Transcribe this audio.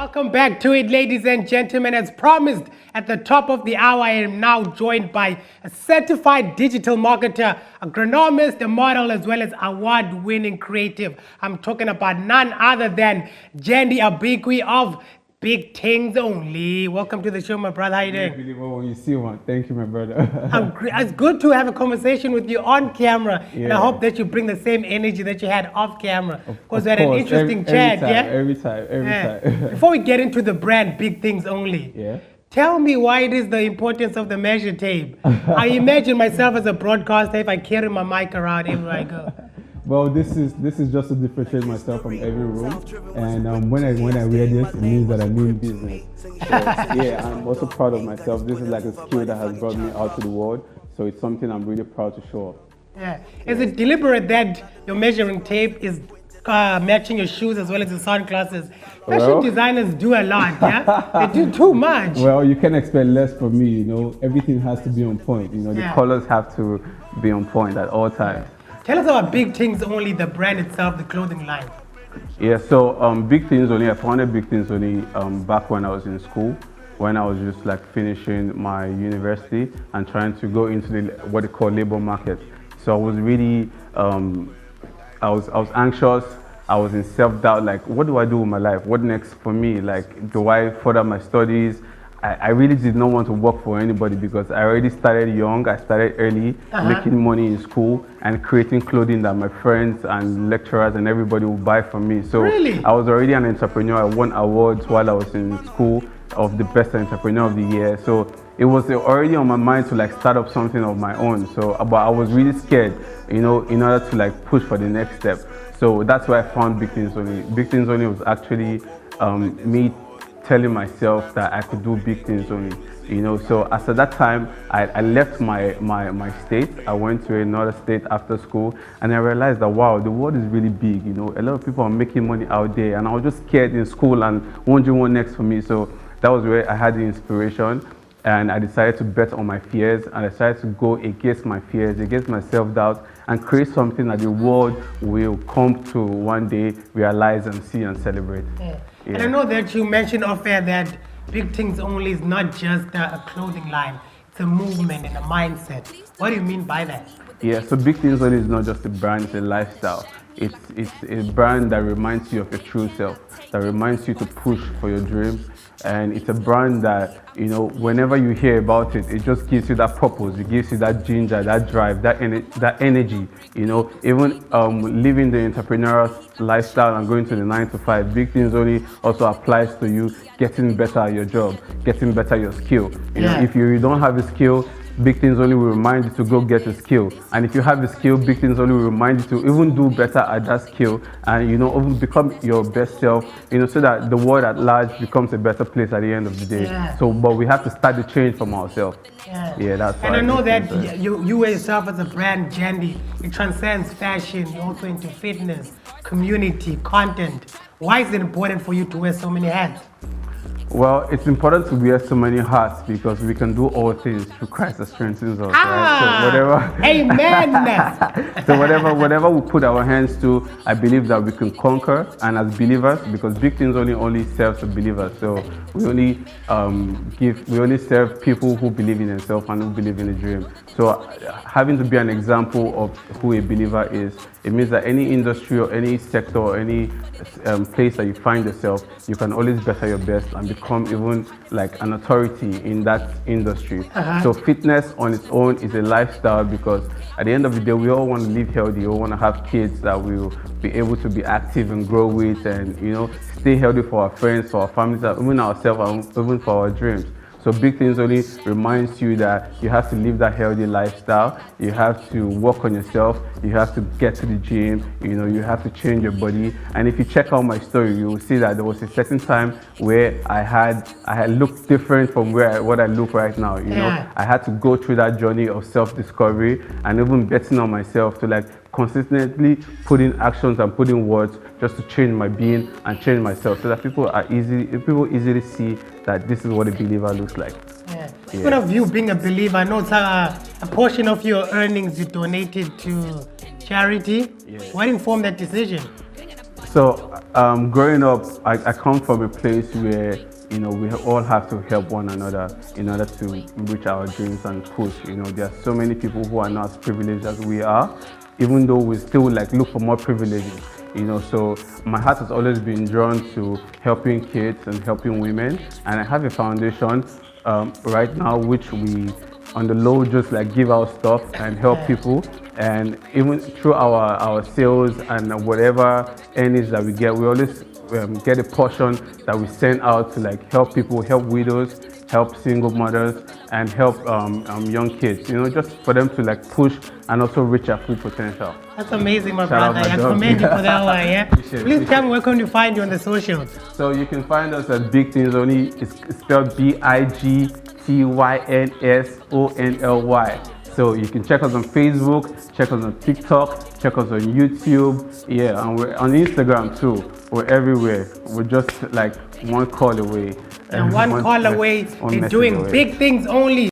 Welcome back to it, ladies and gentlemen. As promised at the top of the hour, I am now joined by a certified digital marketer, agronomist, a model, as well as award-winning creative. I'm talking about none other than Jandy Abikwi of BigTynsOnly. Welcome to the show, my brother. How you doing? When you see one, thank you, my brother. It's good to have a conversation with you on camera, and I hope that you bring the same energy that you had off camera, because we had an interesting chat. Every time. Before we get into the brand BigTynsOnly, tell me why it is the importance of the measure tape. I imagine myself as a broadcaster if I carry my mic around everywhere I go. Well, this is just to differentiate myself from every room, and when I wear this, it means that I mean business. So, I'm also proud of myself. This is like a skill that has brought me out to the world, so it's something I'm really proud to show off. Is it deliberate that your measuring tape is matching your shoes as well as your sunglasses? Fashion designers do a lot, They do too much. Well, you can expect less from me, Everything has to be on point, The colors have to be on point at all times. Tell us about BigTynsOnly, the brand itself, the clothing line. So BigTynsOnly, I founded BigTynsOnly back when I was in school, when I was just like finishing my university and trying to go into what they call labor market. So I was really, I was anxious. I was in self-doubt, like, what do I do with my life? What next for me? Like, do I further my studies? I really did not want to work for anybody because I already started young. I started early, making money in school and creating clothing that my friends and lecturers and everybody would buy from me. So I was already an entrepreneur. I won awards while I was in school of the best entrepreneur of the year. So it was already on my mind to like start up something of my own. So, but I was really scared, in order to like push for the next step. So that's why I found BigTynsOnly. BigTynsOnly was actually me telling myself that I could do big things only, So as at that time, I left my state. I went to another state after school, and I realized that, wow, the world is really big, A lot of people are making money out there, and I was just scared in school and wondering what next for me. So that was where I had the inspiration, and I decided to bet on my fears, and I decided to go against my fears, against my self-doubt, and create something that the world will come to one day, realize and see and celebrate. And I know that you mentioned off air that BigTynsOnly is not just a clothing line, it's a movement and a mindset. What do you mean by that? So BigTynsOnly is not just a brand, it's a lifestyle. It's a brand that reminds you of your true self, that reminds you to push for your dreams. And it's a brand that, whenever you hear about it, it just gives you that purpose, it gives you that ginger, that drive, that energy, Even living the entrepreneurial lifestyle and going to the 9 to 5, BigTynsOnly also applies to you getting better at your job, getting better at your skill. If you don't have a skill, BigTynsOnly will remind you to go get a skill. And if you have a skill, BigTynsOnly will remind you to even do better at that skill and, even become your best self, so that the world at large becomes a better place at the end of the day. But we have to start the change from ourselves. That's and I know that you yourself as a brand, Jandy, it transcends fashion. You're also into fitness, community, content. Why is it important for you to wear so many hats? Well, it's important to wear so many hats because we can do all things through Christ that strengthens us, right? So Amen. So whatever we put our hands to, I believe that we can conquer. And as believers, because BigTynsOnly only serves the believers, so we only serve people who believe in themselves and who believe in the dream. So having to be an example of who a believer is, it means that any industry or any sector or any place that you find yourself, you can always better your best and become even like an authority in that industry. So fitness on its own is a lifestyle because at the end of the day, we all want to live healthy. We all want to have kids that will be able to be active and grow with and, stay healthy for our friends, for our families, even ourselves, and even for our dreams. So BigTynsOnly reminds you that you have to live that healthy lifestyle. You have to work on yourself. You have to get to the gym. You have to change your body. And if you check out my story, you will see that there was a certain time where I had looked different from what I look right now. I had to go through that journey of self-discovery and even betting on myself to like consistently put in actions and put in words just to change my being and change myself so that people easily see that this is what a believer looks like. Speaking of you being a believer, I know it's a portion of your earnings you donated to charity. What informed that decision? So Growing up, I come from a place where, you know, we all have to help one another in order to reach our dreams and push. You know, there are so many people who are not as privileged as we are, even though we still like look for more privileges. You know, so my heart has always been drawn to helping kids and helping women, and I have a foundation right now which we on the low just like give out stuff and help people, and even through our sales and whatever earnings that we get, we always get a portion that we send out to like help people, help widows, help single mothers, and help young kids, you know, just for them to like push and also reach their full potential. That's amazing, my Shout out brother. my I dog. commend you for that one, yeah? Please tell me where can you find you on the socials? So you can find us at BigTynsOnly. It's spelled BigTynsonly. So you can check us on Facebook, check us on TikTok, check us on YouTube, yeah, and we're on Instagram too. We're everywhere. We're just like one call away. And one call away is doing big things only.